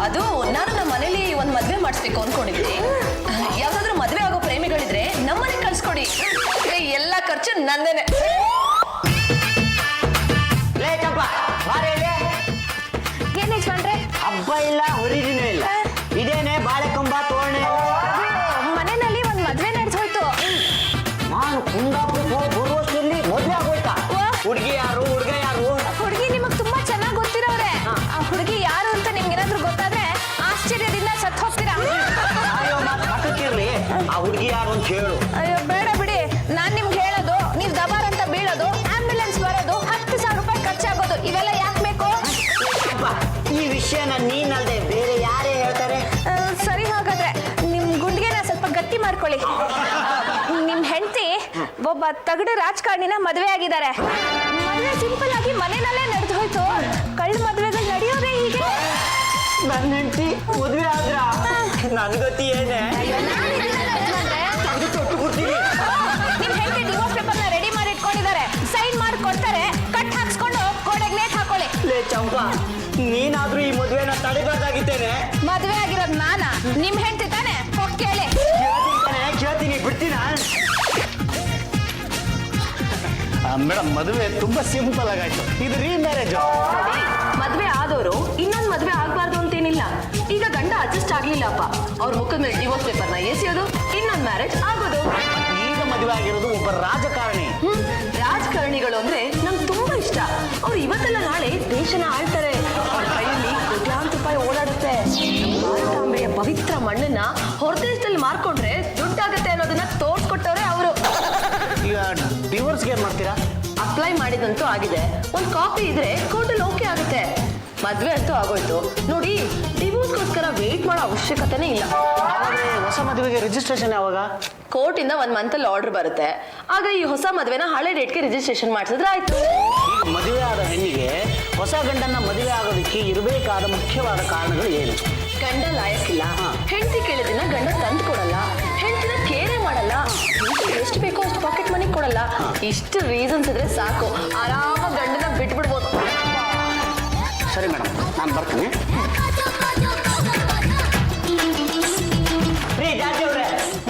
ಅದು ನಾನು ನಮ್ಮ ಮನೇಲಿ ಒಂದ್ ಮದ್ವೆ ಮಾಡಿಸ್ಬೇಕು ಅನ್ಕೊಂಡಿದ್ದೆ. ಯಾವ್ದಾದ್ರು ಮದ್ವೆ ಆಗೋ ಪ್ರೇಮಿಗಳಿದ್ರೆ ನಮ್ಮನೆ ಕಳ್ಸ್ಕೊಡಿ, ಎಲ್ಲ ಖರ್ಚು ನಂದೇನೆ. ಏನ್ ಯಜಮಾನ್ರೆ? ಹಬ್ಬ ಇಲ್ಲ, ಹೊರಿದಿನ ಇಲ್ಲ, ಇದೇನೆ ಬಾಳೆಕೊಂಬ ತೋರಣೆ. ಮನೆಯಲ್ಲಿ ಒಂದ್ ಮದ್ವೆ ನಡೆದೋಯ್ತು. ನಾನು ಕುಂದಾಪುರಕ್ಕೆ ಹೋಗಿ ಬರುವಷ್ಟರಲ್ಲಿ ಮದ್ವೆ ಆಗೋಯ್ತಾ? ಹುಡುಗಿ ಯಾರು, ಹುಡುಗ ಯಾರು? ಹುಡುಗಿ ನಿಮಗ್ ತುಂಬಾ ಚೆನ್ನಾಗಿ ಗೊತ್ತಿರೋರೆ. ಆ ಹುಡುಗಿ ಯಾರು ಅಂತ ನಿಮ್ಗೆ ಏನಾದ್ರು ಗೊತ್ತಾದ್ರೆ ಆಶ್ಚರ್ಯದಿಂದ ಸತ್ ಹೋಗ್ತೀರಾ. ಪಕ್ಕಕ್ಕಿರ್ಲಿ, ಆ ಹುಡುಗಿ ಯಾರು ಅಂತ ಹೇಳು. ಅಯ್ಯೋ ಬೇಡ ಬಿಡಿ, ನಾನ್ ನಿಮ್ಗೆ ಹೇಳೋದು ನೀವ್ ದಬಾರ್ ಅಂತ ಬೀಳೋದು, ಆಂಬ್ಯುಲೆನ್ಸ್ ಬರೋದು, 10,000 ರೂಪಾಯಿ ಖರ್ಚಾಗೋದು, ಇವೆಲ್ಲ ಯಾಕೆ ಬೇಕು? ಈ ವಿಷಯನ ನೀನಲ್ದೆ ಬೇರೆ ಯಾರೇ ಹೇಳ್ತಾರೆ? ಸರಿ, ಹಾಗಾದ್ರೆ ನಿಮ್ ಗುಂಡಿಗೆನ ಸ್ವಲ್ಪ ಗಟ್ಟಿ ಮಾಡ್ಕೊಳ್ಳಿ. ನಿಮ್ ಹೆಂಡತಿ ಒಬ್ಬ ತಗಡು ರಾಜಕಾರಣಿನ ಮದುವೆ ಆಗಿದ್ದಾರೆ. ಮದುವೆ ಸಿಂಪಲ್ ಆಗಿ ಮನೆಯಲ್ಲೇ ನಡೆದು ಹೋಯ್ತು. ಕಳ್ಳ ಮದುವೆಗಳು ನಡೆಯೋದೇ ಹೀಗೆ. ನನ್ನ ಹೆಂಡತಿ ಮದುವೆ ಆದ್ರ ನನ್ ಗತಿ ಏನೇ? ನಿಮ್ ಹೆಂಡತಿ ಡಿವೋರ್ಸ್ ಪೇಪರ್ನ ರೆಡಿ ಮಾಡಿ ಇಟ್ಕೊಂಡಿದ್ದಾರೆ. ಸೈನ್ ಮಾಡಿ ಕೊಡ್ತಾರೆ, ಕಟ್ ಹಾಕ್ಸ್ಕೊಂಡು ಗೋಡೆಗೆ ನೇತ್ ಹಾಕೊಳ್ಳಿ. ಲೇ ಚಂಪಾ, ನೀನಾದ್ರೂ ಈ ಮದುವೆನ ತಡೆಬಾರ್ದಾಗಿದ್ದೇನೆ. ಮದುವೆ ಆಗಿರೋದು ನಾನ, ನಿಮ್ ಹೆಂಡತಿ ತಾನೆ? ಹೋಗ್ ಕೇಳಿ. ಕೇಳ್ತೀನಿ, ಬಿಡ್ತೀನ? ಮೇಡಮ್, ಮದುವೆ ತುಂಬಾ ಸಿಂಪಲ್ ಆಗಾಯ್ತು. ಇದು ರೀಮ್ಯಾರೇಜ್. ಮದ್ವೆ ಆದವರು ಇನ್ನೊಂದ್ ಮದ್ವೆ ಆಗ್ಬಾರ್ದು ಅಂತೇನಿಲ್ಲ. ಈಗ ಗಂಡ ಅಡ್ಜಸ್ಟ್ ಆಗ್ಲಿಲ್ಲಪ್ಪ, ಅವ್ರ ಮುಖದ ಮೇಲೆ ಡಿವೋರ್ಸ್ ಪೇಪರ್ನ ಎಸೆಯೋದು, ಇನ್ನೊಂದ್ ಮ್ಯಾರೇಜ್ ಆಗೋದು. ಈಗ ಮದುವೆ ಆಗಿರೋದು ಒಬ್ಬ ರಾಜಕಾರಣಿ. ರಾಜಕಾರಣಿಗಳು ಅಂದ್ರೆ ನಂಗೆ ತುಂಬಾ ಇಷ್ಟ. ಅವ್ರು ಇವತ್ತೆಲ್ಲ ನಾಳೆ ದೇಶನ ಆಳ್ತಾರೆ. ಅವ್ರ ಕೈಯಲ್ಲಿ ಕೋಟ್ಯಾಂತರ ರೂಪಾಯಿ ಓಡಾಡುತ್ತೆ. ಭಾರತಾಂಬೆಯ ಪವಿತ್ರ ಮಣ್ಣನ್ನ ಹೊರದೇಶದಲ್ಲಿ ಮಾರ್ಕೊಂಡ್ರೆ ದುಡ್ಡಾಗತ್ತೆ ಅನ್ನೋದನ್ನ ತೋರ್ಸ್ಕೊಟ್ಟವ್ರೆ ಅವರು. ಈಗ ಡಿವೋರ್ಸ್ಗೆ ಏನ್ ಮಾಡ್ತೀರಾ? ಅಪ್ಲೈ ಮಾಡಿದಂತೂ ಆಗಿದೆ, ಒಂದ್ ಕಾಪಿ ಇದ್ರೆ ಕೋರ್ಟಲ್ಲಿ ಓಕೆ ಆಗುತ್ತೆ. ಮದ್ವೆ ಅಂತೂ ಆಗೋಯ್ತು ನೋಡಿ. ಡಿವೋರ್ಸ್ಗೋಸ್ಕರ ವೇಟ್ ಮಾಡೋ ಅವಶ್ಯಕತೆನೇ ಇಲ್ಲ. ಹೊಸ ಮದುವೆಗೆ ರಿಜಿಸ್ಟ್ರೇಷನ್ ಯಾವಾಗ? ಕೋರ್ಟ್ ಇಂದ 1 ಮಂತ್ ಅಲ್ಲಿ ಆರ್ಡರ್ ಬರುತ್ತೆ. ಆಗ ಈ ಹೊಸ ಮದ್ವೆನ ಹಳೆ ಡೇಟ್ಗೆ ರಿಜಿಸ್ಟ್ರೇಷನ್ ಮಾಡಿಸಿದ್ರೆ ಆಯ್ತು. ಈಗ ಮದುವೆ ಆದ ಹೆಣ್ಣಿಗೆ ಹೊಸ ಗಂಡನ್ನ ಮದುವೆ ಆಗೋದಕ್ಕೆ ಇರಬೇಕಾದ ಮುಖ್ಯವಾದ ಕಾರಣಗಳು ಏನು? ಗಂಡ ಲಾಯಕ್ಕಿಲ್ಲ, ಹೆಂಡತಿ ಕೇಳಿದಿನ ಗಂಡ ತಂದು ಕೊಡಲ್ಲ, ಹೆಂಡತಿನ ಕೇರೆ ಮಾಡಲ್ಲ, ಎಷ್ಟು ಬೇಕೋ ಅಷ್ಟು ಪಾಕೆಟ್ ಮನಿ ಕೊಡಲ್ಲ. ಇಷ್ಟು ರೀಸನ್ಸ್ ಇದ್ರೆ ಸಾಕು, ಆರಾಮ ಗಂಡನ ಬಿಟ್ಬಿಡ್ಬೋದು. ಸರಿ ಮೇಡಮ್, ನಾನು ಬರ್ತೀನಿ.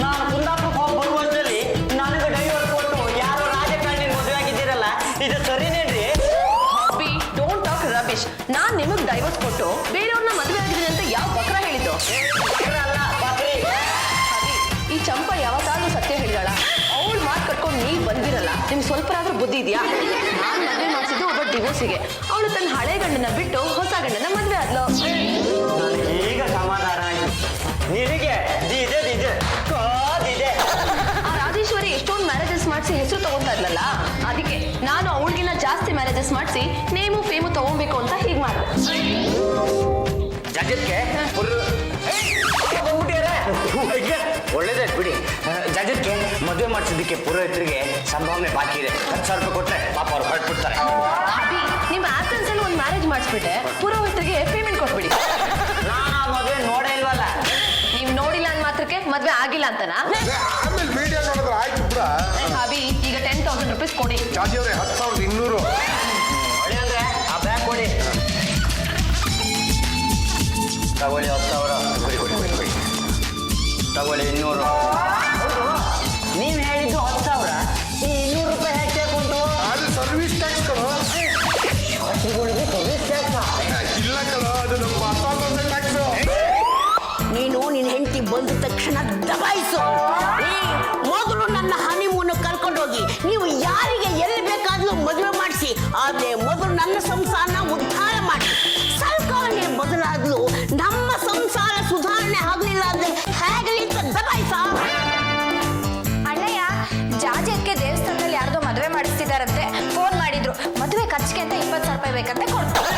ನಾನು ಕುಂದಾಪುರಕ್ಕೆ ಹೋಗಿ ಬರುವಷ್ಟರಲ್ಲಿ ನನಗೆ ಡೈವರ್ಸ್ ಕೊಟ್ಟು ಯಾರೋ ರಾಜಕಾರಣಿ ಮದುವೆ ಆಗಿದ್ದೀರಲ್ಲ, ಇದು ಸರಿನೇನ್ರಿ? ಹಾಬಿ, ಡೋಂಟ್ ಟಾಕ್ ರಬಿಶ್. ನಾನ್ ನಿಮಗ್ ಡೈವರ್ಸ್ ಕೊಟ್ಟು ಬೇರೆಯವ್ರನ್ನ ಮದುವೆ ಆಗಿದ್ದೀನಿ ಅಂತ ಯಾವ ಬಕ್ರ ಹೇಳಿದ್ದು? ಹಾಬಿ, ಈ ಚಂಪಾ ಯಾವತ್ತಾದ್ರೂ ಸತ್ಯ ಹೇಳಿದಾಳ? ಅವಳು ಮಾತು ಕಟ್ಕೊಂಡು ನೀವ್ ಬಂದಿರಲ್ಲ. ನಿಮ್ಗೆ ಸ್ವಲ್ಪನಾದ್ರೂ ಬುದ್ಧಿ ಇದೆಯಾ? ನಾನ್ ಮದುವೆ ಮಾಡಿಸಿದ್ದು ಒಬ್ಬ ಡಿವೋರ್ಸಿಗೆ. ಅವಳು ತನ್ನ ಹಳೆ ಗಂಡನ ಬಿಟ್ಟು ಹೊಸ ಗಂಡನ ಮದುವೆ ಆದ್ಲು. ಈಗ ಸಮಾಧಾನ ಆಯ್ತು. ನಿನಗೆ ಆ ರಾಜೇಶ್ವರಿ ಎಷ್ಟೊಂದು ಮ್ಯಾರೇಜಸ್ ಮಾಡಿಸಿ ಹೆಸರು ತಗೊಂತಾ ಇದ್ಲಲ್ಲ, ಅದಕ್ಕೆ ನಾನು ಅವಳಿಗಿನ್ನ ಜಾಸ್ತಿ ಮ್ಯಾರೇಜಸ್ ಮಾಡಿಸಿ ನೇಮು ಫೇಮು ತಗೊಬೇಕು ಅಂತ ಹೀಗೆ ಮಾಡಿದೆ. ಜಗತ್ಗೆ ಒಳ್ಳೇದಾಯ್ತು ಬಿಡಿ. ಜಗತ್ಗೆ ಮದುವೆ ಮಾಡಿಸಿದ್ದಕ್ಕೆ ಪುರೋಹಿತರಿಗೆ ಸಂಭಾವನೆ ಬಾಕಿ ಇದೆ. 10,000 ರೂಪಾಯಿ ಕೊಟ್ರೆ ಪಾಪ ಅವ್ರು ಹೊರಟ್ಬಿಡ್ತಾರೆ. ಅಭಿ, ನಿಮ್ಮ ಆಬ್ಸೆನ್ಸ್ ಅಲ್ಲಿ ಒಂದು ಮ್ಯಾರೇಜ್ ಮಾಡಿಸ್ಬಿಟ್ಟೆ, ಪುರೋಹಿತರಿಗೆ ಪೇಮೆಂಟ್ ಕೊಟ್ಬಿಡಿ. ನಾನು ಆ ಮದುವೆ ನೋಡೇ ಇಲ್ವಲ್ಲ. ನೀವು ನೋಡಿಲ್ಲ ಅಂದ ಮಾತ್ರಕ್ಕೆ ಮದ್ವೆ ಆಗಿಲ್ಲ ಅಂತನಾ? ಆಮೇಲೆ ವಿಡಿಯೋ ನೋಡಿದ್ರೆ ಆಯ್ತು ಬಿಡ. ಅಭಿ, ಈಗ 10,000 ರೂಪೀಸ್ ಕೊಡಿ. ಜಾಜಿಯವ್ರೆ 10,200. ಹೊಳೆ ಅಂದ್ರೆ ಆ ಬ್ಯಾಗ್ ಕೊಡಿ. ತಗೊಳ್ಳಿ 10,000. ಕೊಡಿ. ತಗೊಳ್ಳಿ 200. ನೀವು ಹೇಳಿದ್ದು 10,000, ಈ 200 ರೂಪಾಯಿ ಹೆಚ್ಚೆ ಕೊಟ್ಟು ಅದು ಸರ್ವಿಸ್ ಟ್ಯಾಕ್ಸ್ ಕಣೋ. ಸರ್ವಿಸ್ ಟ್ಯಾಕ್ಸ್ ಇಲ್ಲ ಕಣೋ, ಅದು ನಮ್ಮ ಅಸಾಧಾರಣ ಟ್ಯಾಕ್ಸ್. ನೀನು ನಿನ್ನ ಹೆಂಡತಿ ಬಂದ ತಕ್ಷಣ ದಬಾಯಿಸು. ಮೊದಲು ನನ್ನ ಹನಿಮೂನ್ ಕರ್ಕೊಂಡೋಗಿ ನೀವು ಯಾರಿಗೆ ಎಲ್ಲಿ ಬೇಕಾದ್ರೂ ಮದುವೆ ಮಾಡಿಸಿ, ಆದ್ರೆ ಮೊದಲು ನನ್ನ ಸಂಸಾರನ ಉದ್ಧಾರ ಮಾಡಿ. ಸರ್ಕಾರನೇ ಬದಲಾದ್ಲು, ನಮ್ಮ ಸಂಸಾರ ಸುಧಾರಣೆ ಆಗ್ಲಿಲ್ಲ ಅಂದ್ರೆ ಹೇಗಲಿ ಅಂತ ದಬಾಯಿಸ. ಅಣ್ಣಯ್ಯ, ಜಾಜಿಯಕ್ಕೆ ದೇವಸ್ಥಾನದಲ್ಲಿ ಯಾರ್ದೋ ಮದುವೆ ಮಾಡಿಸ್ತಿದಾರಂತೆ. ಫೋನ್ ಮಾಡಿದ್ರು, ಮದುವೆ ಖರ್ಚಿಗೆ ಅಂತ 20,000 ರೂಪಾಯಿ ಬೇಕಂತೆ. ಕೊಡ್ತಾರೆ.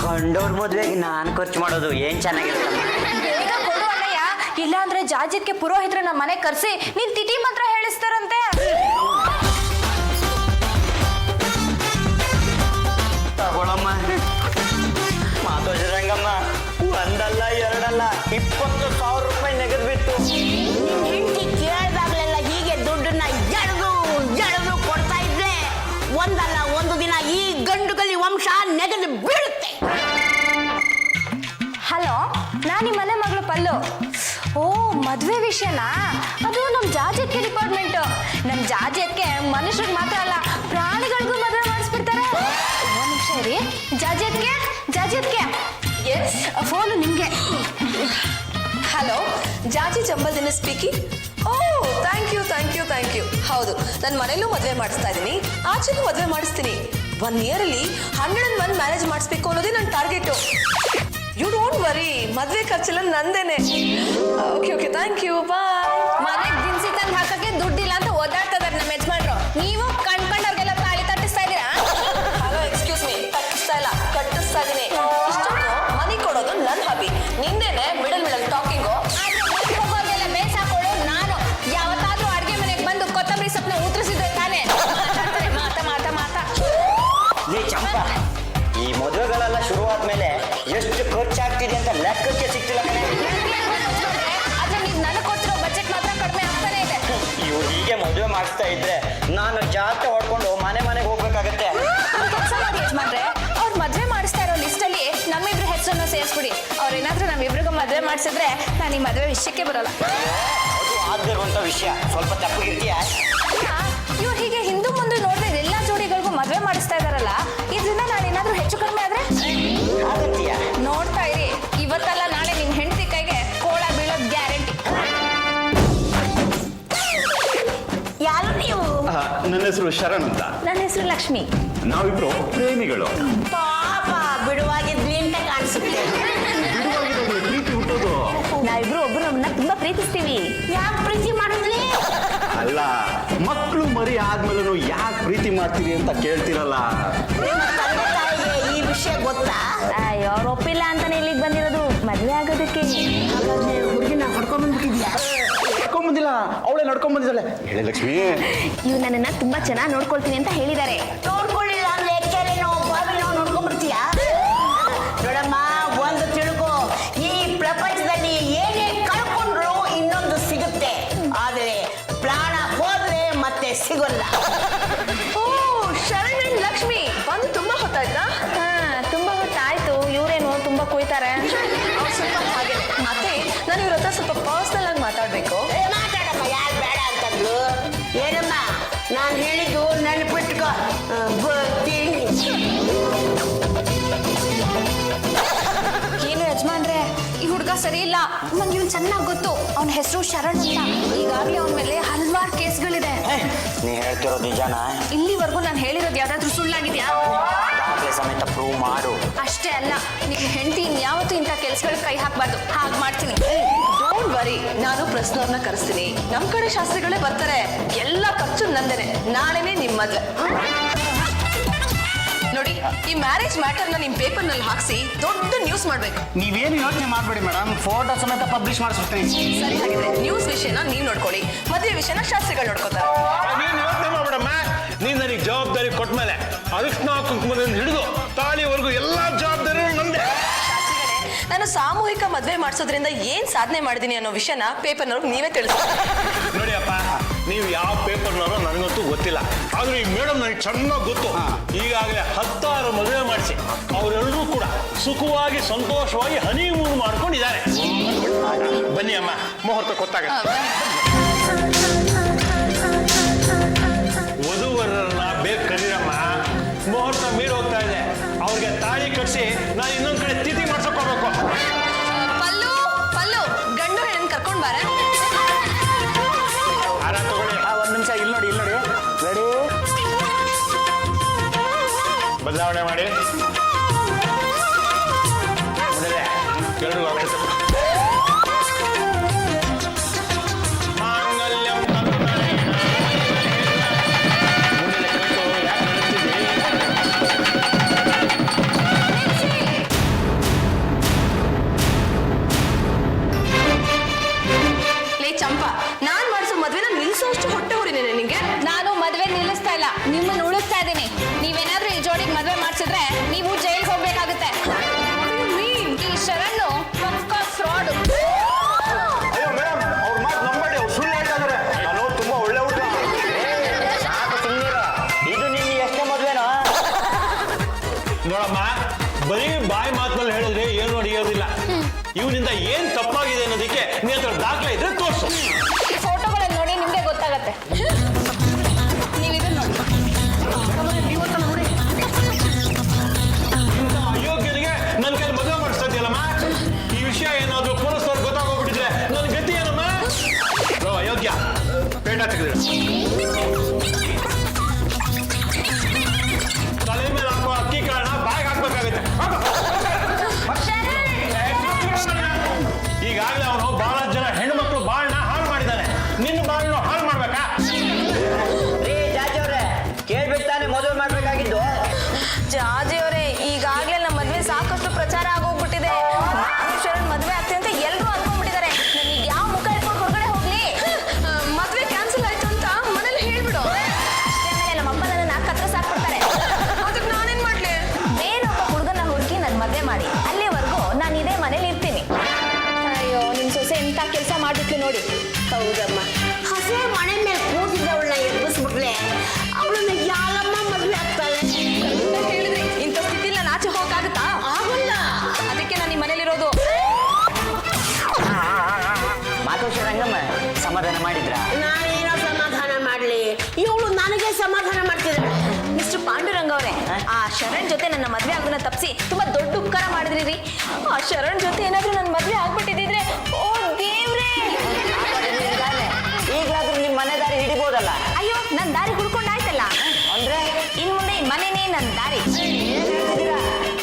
ಕಂಡೋರ್ ಮದುವೆಗೆ ನಾನು ಖರ್ಚು ಮಾಡೋದು ಏನ್ ಚೆನ್ನಾಗಿರುತ್ತೆ. ಬೇಗ ಕೊಡು ಅಣ್ಣಯ್ಯ, ಇಲ್ಲಾಂದ್ರೆ ಜಾಜಿಯಕ್ಕೆ ಪುರೋಹಿತರ ನಮ್ಮ ಮನೆ ಕರ್ಸಿ ನೀನ್ ತಿಥಿ ಮಂತ್ರ ಹೇಳಿಸ್ತಾರಂತೆ. ತಗೊಳಮ್ಮ. ಮಾತೋಜರಂಗಮ್ಮ, ಒಂದಲ್ಲ ಎರಡಲ್ಲ 20,000 ರೂಪಾಯಿ ನಗದು ಬಿತ್ತು. ನಿನ್ನ ಹೆಂಡತಿ ಕೇಳಿದಾಗಲೆಲ್ಲ ಹೀಗೆ ದುಡ್ಡನ್ನ ಜಡದು ಕೊಡ್ತಾ ಇದ್ರೆ ಒಂದಲ್ಲ ಒಂದು ದಿನ ಈ ಗಂಡುಗಲಿ ವಂಶ ನೆಗೆದು ಬೀಳುತ್ತೆ. ನಾನು ಈ ಮನೆ ಮಗಳು ಪಲ್ಲು. ಓ ಮದ್ವೆ ವಿಷಯನಾ? ಅದು ನಮ್ ಜಾಜಕ್ಕೆ ಡಿಪಾರ್ಟ್ಮೆಂಟ್. ನಮ್ ಜಾಜಕ್ಕೆ ಮನುಷ್ಯರಿಗೆ ಮಾತ್ರ ಅಲ್ಲ, ಪ್ರಾಣಿಗಳಿಗೂ ಮದುವೆ ಮಾಡಿಸ್ಬಿಡ್ತಾರೆ. ಒಂದ್ ನಿಮಿಷ ರೀ. ಜಾಜಕ್ಕೆ ಫೋನು ನಿಮ್ಗೆ. ಹಲೋ, ಜಾಜಿ ಚಂಬಲ್ದಿನ ಸ್ಪೀಕಿಂಗ್. Oh thank you. ಹೌದು, ನನ್ನ ಮನೇಲೂ ಮದುವೆ ಮಾಡಿಸ್ತಾ ಇದ್ದೀನಿ, ಆಚೆನೂ ಮದುವೆ ಮಾಡಿಸ್ತೀನಿ. 1 year ಅಲ್ಲಿ 101 ಮ್ಯಾರೇಜ್ ಮಾಡಿಸ್ಬೇಕು ಅನ್ನೋದೇ ನನ್ನ ಟಾರ್ಗೆಟು. ಯು ಡೋಂಟ್ ವರಿ, ಮದುವೆ ಖರ್ಚೆಲ್ಲ ನಂದೇನೆ. ಓಕೆ ಥ್ಯಾಂಕ್ ಯು, ಬಾಯ್. ಮನೆಗೆ ದಿನಸಿ ತಂದು ಹಾಕಕ್ಕೆ ದುಡ್ಡಿಲ್ಲ ಅಂತ ಓದಾಡ್ತಾ ಇದಾರೆ ನಮ್ಮ ಯಜಮಾನ್ರು. ನೀವು ಕಣ್ಕೊಂಡವ್ರಿಗೆಲ್ಲ ತಾಳಿ ತಟ್ಟಿಸ್ತಾ ಇದ್ದೀರಾ? ಹಲೋ, ಎಕ್ಸ್ಕ್ಯೂಸ್ ಮೀ, ತಟ್ಟಿಸ್ತಾ ಇಲ್ಲ, ಕಟ್ಟಿಸ್ತಾ ಇದ್ದೀನಿ. ಇಷ್ಟೊಂದು ಮನಿ ಕೊಡೋದು ನನ್ನ ಹಾಬಿ, ನಿಂದೇನೆ ಮಿಡಲ್ ಟಾಕಿಂಗು. ಹೋಗೋರ್ಗೆಲ್ಲ ಬೇಸಾಕೊಳ್ಳೋ ನಾನು. ಯಾವತ್ತಾದ್ರೂ ಅಡ್ಗೆ ಮನೆಗೆ ಬಂದು ಕೊತ್ತಂಬರಿ ಸೊಪ್ಪನ್ನ ಉತ್ತರಿಸಿದ್ರೆ ತಾನೇ ಮಾತಾ. ಲೇ ಚಂಪಾ, ಈ ಮದುವೆಗಳೆಲ್ಲ ಶುರುವಾದ್ಮೇಲೆ ಎಷ್ಟು ಖರ್ಚಾಗ್ತಿದೆ ಅಂತ ಲೆಕ್ಕಕ್ಕೆ ಸಿಗ್ತಿಲ್ಲ ಕಣೆ. ಆದ್ರೆ ನೀವು ನನಗೆ ಕೊಟ್ಟಿರೋ ಬಜೆಟ್ ಮಾತ್ರ ಕಡಿಮೆ ಆಗ್ತಾನೆ ಇದೆ. ಇವ್ರು ಹೀಗೆ ಮದುವೆ ಮಾಡಿಸ್ತಾ ಇದ್ರೆ ನಾನು ಜಾತ್ರೆ ಹೊಡ್ಕೊಂಡು ಮನೆಗೆ ಹೋಗ್ಬೇಕಾಗತ್ತೆ. ಕೆಲಸ ಮಾಡಿ ಯಜಮಾನ್ರೆ, ಅವ್ರು ಮದ್ವೆ ಮಾಡಿಸ್ತಾ ಇರೋ ಲಿಸ್ಟಲ್ಲಿ ನಮ್ಮಿಬ್ರ ಹೆಸರನ್ನು ಸೇರಿಸ್ಬಿಡಿ. ಅವ್ರೇನಾದ್ರೂ ನಮ್ಮಿಬ್ರಿಗೂ ಮದ್ವೆ ಮಾಡಿಸಿದ್ರೆ ನಾನು ಈ ಮದ್ವೆ ವಿಷಯಕ್ಕೆ ಬರೋಲ್ಲ. ಅದು ಆಗದಿರುವಂತ ವಿಷಯ, ಸ್ವಲ್ಪ ತಪ್ಪಿಗಿರ್ತೀಯ. ಇವ್ರು ಹೀಗೆ ಹಿಂದೂ ಮುಂದೆ ನೋಡಿದ್ರೆ ಎಲ್ಲ ಜೋಡಿಗಳಿಗೂ ಮದ್ವೆ ಮಾಡಿಸ್ತಾ ಇದಾರಲ್ಲ, ಇದರಿಂದ ನಾನು ಏನಾದ್ರೂ ಹೆಚ್ಚು ಕಡಿಮೆ ಆದ್ರೆ ಆಗತ್ತೀಯ? ನೋಡ್ತಾ ಇರಿ, ಇವತ್ತಲ್ಲ ನಾಳೆ ನಿಮ್ ಹೆಂಡತಿ ಕೈಗೆ ಕೋಳ ಬೀಳೋದ್ ಗ್ಯಾರಂಟಿ. ಯಾರು ನೀವು? ನನ್ನ ಹೆಸರು ಶರಣ್ ಅಂತ. ನನ್ನ ಹೆಸರು ಲಕ್ಷ್ಮಿ. ನಾವಿಬ್ರು ಪ್ರೇಮಿಗಳು. ಪಾಪ ಬಿಡುವಾಗಿದ್ವಿ ಅಂತ ಕಾಣಿಸುತ್ತೆ. ಬಿಡುವಾಗಿದ್ದಾಗಲೇ ಪ್ರೀತಿ ಹುಟ್ಟೋದು. ನಾವಿಬ್ರು ಒಬ್ರು ನಮ್ಮನ್ನ ತುಂಬಾ ಪ್ರೀತಿಸ್ತೀವಿ. ಯಾಕೆ ಪ್ರೀತಿ ಮಾಡಿದ್ರಿ? ಅಲ್ಲ, ಮಕ್ಕಳು ಮರಿ ಆದ್ಮೇಲೂ ಯಾಕೆ ಪ್ರೀತಿ ಮಾಡ್ತೀರಿ ಅಂತ ಕೇಳ್ತಿರಲ್ಲ. ನಿಮ್ಮ ತಂದೆ ತಾಯಿಗೆ ಈ ವಿಷಯ ಗೊತ್ತಾ? ಅಯ್ಯೋ, ಅವ್ರು ಒಪ್ಪಿಲ್ಲ ಅಂತಾನೆ ಇಲ್ಲಿಗೆ ಬಂದಿರೋದು, ಮದ್ವೆ ಆಗೋದಕ್ಕೆ. ಹಾಗಾದ್ರೆ ಹುಡುಗಿನ ಹೊಡ್ಕೊಂಡ್ ಬಂದ್ಬಿಟ್ಟಿದ್ಯಾ? ನಡ್ಕೊಂಬಂದಿಲ್ಲ, ಅವಳೇ ನಡ್ಕೊಂಡ್ ಬಂದಿದ್ದಾಳೆ. ಹೇಳಿ ಲಕ್ಷ್ಮಿ. ಇವ್ ನನ್ನನ್ನ ತುಂಬಾ ಚೆನ್ನಾಗಿ ನೋಡ್ಕೊಳ್ತೀನಿ ಅಂತ ಹೇಳಿದ್ದಾರೆ. ನೋಡ್ಕೊಳ್ಳಿಲ್ಲ ಅಂದ್ರೆ ಕೆರೆನೋ ಬಾವಿನೋ ನೋಡ್ಕೊಂಡ್ಬಿಡ್ತೀಯಾ? ನೋಡಮ್ಮ, ಒಂದು ತಿಳ್ಕೊ, ಈ ಪ್ರಪಂಚದಲ್ಲಿ ಏನೇ ಕಳ್ಕೊಂಡ್ರು ಇನ್ನೊಂದು ಸಿಗುತ್ತೆ, ಆದರೆ ಪ್ರಾಣ ಹೋದ್ರೆ ಮತ್ತೆ ಸಿಗೋಲ್ಲ. ಓ, ಶರಣ್ ಅಂಡ್ ಲಕ್ಷ್ಮಿ ಬಂದು ತುಂಬಾ ಹೊತ್ತಾಯ್ತಾ? ತುಂಬಾ ಹೊತ್ತಾಯ್ತು. ಇವ್ರೇನು ತುಂಬಾ ಕುಯ್ತಾರೆ. ಅವ್ರು ಸ್ವಲ್ಪ ಹಾಗೆ. ಮತ್ತೆ ನಾನು ಇವ್ರ ಹತ್ರ ಸ್ವಲ್ಪ ಪರ್ಸನಲ್ ಆಗಿ ಮಾತಾಡ್ಬೇಕು. ಮಾತಾಡಮ್ಮ, ಯಾರು ಬೇಡ ಅಂತಂದ್ರು? ಏನಮ್ಮ, ನಾನು ಹೇಳಿದ್ದು ನೆನಪಿಟ್ಕೊ. ಬರ್ತೀನಿ. ಏನು ಯಜಮಾನ್ರೆ, ಈ ಹುಡುಗ ಸರಿ ಇಲ್ಲ. ನಂಗೆ ಇವ್ನು ಚೆನ್ನಾಗಿ ಗೊತ್ತು. ಅವನ ಹೆಸರು ಶರಣ್ ಅಂತ. ಈಗಾಗಲೇ ಅವನ ಮೇಲೆ ಹಲವಾರು ಕೇಸ್ಗಳಿದೆ. ನೀ ಹೇಳ್ತಿರೋದು ನಿಜಾನಾ? ಇಲ್ಲಿವರೆಗೂ ನಾನು ಹೇಳಿರೋದು ಯಾವ್ದಾದ್ರು ಸುಳ್ಳಾಗಿದ್ಯಾ? ದಾಖಲೆ ಸಮೇತ ಪ್ರೂವ್ ಮಾಡು. ಅಷ್ಟೇ ಅಲ್ಲ, ನಿಮ್ಮ ಹೆಂಡತಿ ಇನ್ಯಾವತ್ತೂ ಇಂಥ ಕೆಲ್ಸಗಳಿಗೆ ಕೈ ಹಾಕ್ಬಾರ್ದು. ಹಾಗೆ ಮಾಡ್ತೀನಿ. ಡೋಂಟ್ ವರಿ, ನಾನು ಪ್ರಶ್ನವ್ರನ್ನ ಕರೆಸ್ತೀನಿ. ನಮ್ ಕಡೆ ಶಾಸ್ತ್ರಿಗಳೇ ಬರ್ತಾರೆ. ಎಲ್ಲ ಖರ್ಚು ನಂದೇನೆ. ನಾಳೆನೇ ನಿಮ್ ಮದ್ವೆ. ನೋಡಿ, ಈ ಮ್ಯಾರೇಜ್ ಮ್ಯಾಟರ್ನ ನಿಮ್ ಪೇಪರ್ ನಲ್ಲಿ ಹಾಕ್ಸಿ ದೊಡ್ಡ ನ್ಯೂಸ್ ಮಾಡ್ಬೇಕು. ನೀವೇನು ಯೋಚನೆ ಮಾಡಬೇಡಿ ಮೇಡಮ್, ಫೋಟೋ ಸಮೇತ ಪಬ್ಲಿಷ್ ಮಾಡಿಸ್ಬಿಡ್ತೀನಿ. ಸರಿ, ಹಾಗಿದ್ರೆ ನ್ಯೂಸ್ ವಿಷಯನ ನೀವ್ ನೋಡ್ಕೊಳ್ಳಿ, ಮದ್ವೆ ವಿಷಯನ ಶಾಸ್ತ್ರಿಗಳು ನೋಡ್ಕೋತಾರೆ. ನೀನ್ ಯೋಚನೆ ಮಾಡ್ಬಿಡಮ್ಮ. ನೀನ್ ನನಗೆ ಜವಾಬ್ದಾರಿ ಕೊಟ್ಮೇಲೆ ಅರಿಶಿನ ಕುಂಕುಮದಿಂದ ಹಿಡಿದು ತಾಳಿವರೆಗೂ ಎಲ್ಲಾ ಜವಾಬ್ದಾರಿ ನಂದೆ. ಶಾಸ್ತ್ರಿಗಳೇ, ನಾನು ಸಾಮೂಹಿಕ ಮದ್ವೆ ಮಾಡಿಸೋದ್ರಿಂದ ಏನ್ ಸಾಧನೆ ಮಾಡಿದೀನಿ ಅನ್ನೋ ವಿಷಯನ ಪೇಪರ್ನವ್ರಿಗೆ ನೀವೇ ತಿಳಿಸಿ. ನೋಡಿಯಪ್ಪ, ನೀವು ಯಾವ ಪೇಪರ್ನವರೋ ನನಗಂತೂ ಗೊತ್ತಿಲ್ಲ, ಆದ್ರೆ ಈ ಮೇಡಮ್ ನನಗೆ ಚೆನ್ನಾಗಿ ಗೊತ್ತು. ಈಗಾಗಲೇ 10 ಮದುವೆ ಮಾಡಿಸಿ ಅವರೆಲ್ಲರೂ ಕೂಡ ಸುಖವಾಗಿ ಸಂತೋಷವಾಗಿ ಹನಿಮೂನ್ ಮಾಡ್ಕೊಂಡಿದ್ದಾರೆ. ಬನ್ನಿ ಅಮ್ಮ, ಮುಹೂರ್ತ ಗೊತ್ತಾಗತ್ತೆ. ವಧುವರನ್ನ ಬೇಗ ಕರೀರಮ್ಮ, ಮುಹೂರ್ತ ಮೀರಿ ಹೋಗ್ತಾ ಇದೆ. ಅವ್ರಿಗೆ ತಾಳಿ ಕಟ್ಸಿ ನಾನು ಇನ್ನೊಂದ್ ಕಡೆ ತಿಥಿ ಮಾಡ್ಸಕ್ ಹೋಗ್ಬೇಕು. ಪಲ್ಲು, ಗಂಡು ಹೆಣ್ಣನ್ ಕರ್ಕೊಂಡ್ ಬಾರ. ಹಾರ ತಗೊಳ್ಳಿ. ಒಂದ್ ನಿಮಿಷ, ಇಲ್ಲಿ ನೋಡಿ ರೆಡಿ. ಬದಲಾವಣೆ ಮಾಡಿ. ನೋಡಿದ್ರೆ ಎರಡು ಅಕ್ಷತೆ ಮಾಂಗಲ್ಯಂ ತಂತುನಾನೇನ ಮುಂದೆ ಕಲಿತು ಯಾಕೆ ನಡೆಸ್ತಿದ್ದಿ? ಲೇ ಚಂಪಾ, ನಾನ್ ಮಾಡಿಸೋ ಮದ್ವೆನ ನಿಲ್ಸೋಷ್ಟು ಹೊಟ್ಟೆ ಹೊರಿನೇನೆ ನಿಂಗೆ? ನಾನು ಮದ್ವೆ ನಿಲ್ಲಿಸ್ತಾ ಇಲ್ಲ, ನಿಮ್ಮನ್ನ ಉಳಿಸ್ತಾ ಇದ್ದೀನಿ. ನೀವೇನಾದ್ರೂ ಈ ಜೋಡಿಗೆ ಮದ್ವೆ ಮಾಡಿಸಿದ್ರೆ ನೀವು ಜೈಲ್ಗೆ ಹೋಗ್ಬೇಕಾಗುತ್ತೆ. ಈ ಶರಣು ಪಕ್ಕಾ ಫ್ರಾಡ್. ಅಯ್ಯೋ ಮೇಡಮ್, ಅವ್ರ ಮಾತು ನಂಬೇಡಿ, ಅವ್ರು ಸುಳ್ಳು ಹೇಳ್ತಾ ಇದಾರೆ. ನಾನು ತುಂಬಾ ಒಳ್ಳೆ ಊಟ. ಸಾಕು ಸುಮ್ಮನಿರು, ಇದು ನಿನ್ನ ಎಷ್ಟೇ ಮದುವೆನಾ? ನೋಡಮ್ಮ, ಬರೀ ಬಾಯಿ ಮಾತಿನಲ್ಲಿ ಹೇಳಿದ್ರೆ ಏನು ನಡೆಯೋದಿಲ್ಲ. ಇವನಿಂದ ಏನ್ ತಪ್ಪಾಗಿದೆ ಅನ್ನೋದಕ್ಕೆ ನೀ ಹತ್ರ ದಾಖಲೆ ಇದ್ರೆ ತೋರ್ಸು. ಫೋಟೋಗಳನ್ನ ನೋಡಿ ನಿಮ್ಗೆ ಗೊತ್ತಾಗತ್ತೆ. ನೀವು ಇದನ್ನ ನೋಡಿ. ಅಯೋಗ್ಯನಿಗೆ ನನ್ನ ಕೈಲಿ ಮದುವೆ ಮಾಡಿಸ್ತಾ ಇದೆಯಲ್ಲಮ್ಮ. ಈ ವಿಷಯ ಏನಾದ್ರು ಪೊಲೀಸರು ಗೊತ್ತಾಗೋಗ್ಬಿಟ್ಟಿದ್ರೆ ನನ್ನ ಗತಿ ಏನಮ್ಮ? ಅಯೋಗ್ಯ ಪೇಟ ತೆಗೆದಿಡ. ತಲೆ ಮೇಲೆ ಹಾಕುವ ಅಕ್ಕಿ ಕಾಳನ್ನ ಬಾಯಿಗೆ ಹಾಕ್ಬೇಕಾಗುತ್ತೆ. ಈಗಾಗಲೇ ಅವನು ಬಹಳ ಜನ ಹೆಣ್ಮಕ್ಳು ಬಾಳನ್ನ ಹಾಳು ಮಾಡಿದ್ದಾನೆ. ನಿನ್ನ ಬಾಳನ್ನು ಹಾಳು ಮಾಡ್ಬೇಕಾ? ರೀ ಜಾಜಿ ಅವ್ರೆ, ಕೇಳ್ಬಿಡ್ತಾನೆ ಮದುವೆ ಮಾಡ್ಬೇಕಾಗಿದ್ದು. ಜಾಜಿಯವರೇ, ಈಗಾಗಲೇ ನಮ್ಮ ಮದ್ವೆ ಸಾಕಷ್ಟು ಪ್ರಚಾರ ಆಗೋಗ್ಬಿಟ್ಟಿದೆ. ನಾನು ಶರಣ್ ಮದ್ವೆ ಆಗ್ತೀನಿ ಅಂತ ಎಲ್ಲರೂ ಅನ್ಕೊಂಡ್ಬಿಟ್ಟಿದ್ದಾರೆ. ನನಗೆ ಯಾವ ಮುಖ ಇಟ್ಕೊಂಡು ಹೊರಗಡೆ ಹೋಗ್ಲಿ? ಮದ್ವೆ ಕ್ಯಾನ್ಸಲ್ ಆಯ್ತು ಅಂತ ಮನೇಲಿ ಹೇಳ್ಬಿಡು. ಅಷ್ಟೇ ಮೇಲೆ ನಮ್ಮ ಅಪ್ಪ ನನ್ನ ಕತ್ರ ಸಾಕ್ಬಿಡ್ತಾರೆ. ಅದಕ್ಕೆ ನಾನೇನ್ ಮಾಡ್ಲಿ? ಏನೊಬ್ಬ ಹುಡುಗನ ಹುಡುಕಿ ನನ್ನ ಮದ್ವೆ ಮಾಡಿ ಅಲ್ಲಿವರೆಗೂ ನಾನು ಇದೇ ಮನೇಲಿ ಇರ್ತೀನಿ. ಅಯ್ಯೋ, ನಿಮ್ ಸೊಸೆ ಎಂತ ಕೆಲಸ ಮಾಡ್ಬಿಟ್ಲು ನೋಡಿ. ಹೌದಮ್ಮ, ಹಸೆ ಮನೆ ಮೇಲೆ ಕೂತಿದ್ದವಳನ್ನ ಎಬ್ಬಿಸ್ಬಿಟ್ಲೆ ಅವಳನ್ನ ಯಾರಮ್ಮ ಮದುವೆ ಆಗ್ತಾಳೆ? ಹೇಳಿದ್ರಿ ಇಂಥ ಸ್ಥಿತಿಲಿ ನಾನು ಆಚೆ ಹೋಗಕ್ಕಾಗತ್ತಾ? ಆಗಲ್ಲ. ಅದಕ್ಕೆ ನಾನು ಈ ಮನೇಲಿರೋದು. ಮಾತೋಷ ರಂಗಮ್ಮ ಸಮಾಧಾನ ಮಾಡಿದ್ರ? ನಾನೇನೋ ಸಮಾಧಾನ ಮಾಡ್ಲಿ, ಇವಳು ನನಗೆ ಸಮಾಧಾನ ಮಾಡ್ತಿದ್ದಾಳೆ. ಮಿಸ್ಟರ್ ಪಾಂಡುರಂಗ ಅವರೇ, ಆ ಶರಣ್ ಜೊತೆ ನನ್ನ ಮದ್ವೆ ಆಗೋದನ್ನ ತಪ್ಪಿಸಿ ತುಂಬಾ ದೊಡ್ಡ ಉಪಕಾರ ಮಾಡಿದ್ರಿ ರೀ. ಆ ಶರಣ್ ಜೊತೆ ಏನಾದ್ರೂ ನನ್ನ ಮದ್ವೆ ಆಗ್ಬಿಟ್ಟಿದ್ರೆ, ಓ ದೇವ್ರೇ! ಈಗಲಾದ್ರೂ ನಿಮ್ ಮನೆ ದಾರಿ ಹಿಡಿಬೋದಲ್ಲ? ಅಯ್ಯೋ, ನನ್ ದಾರಿ ಹುಡ್ಕೊಂಡಾಯ್ತಲ್ಲ. ಅಂದ್ರೆ ಇನ್ ಮುಂದೆ ಈ ಮನೆನೇ ನನ್ನ ದಾರಿ.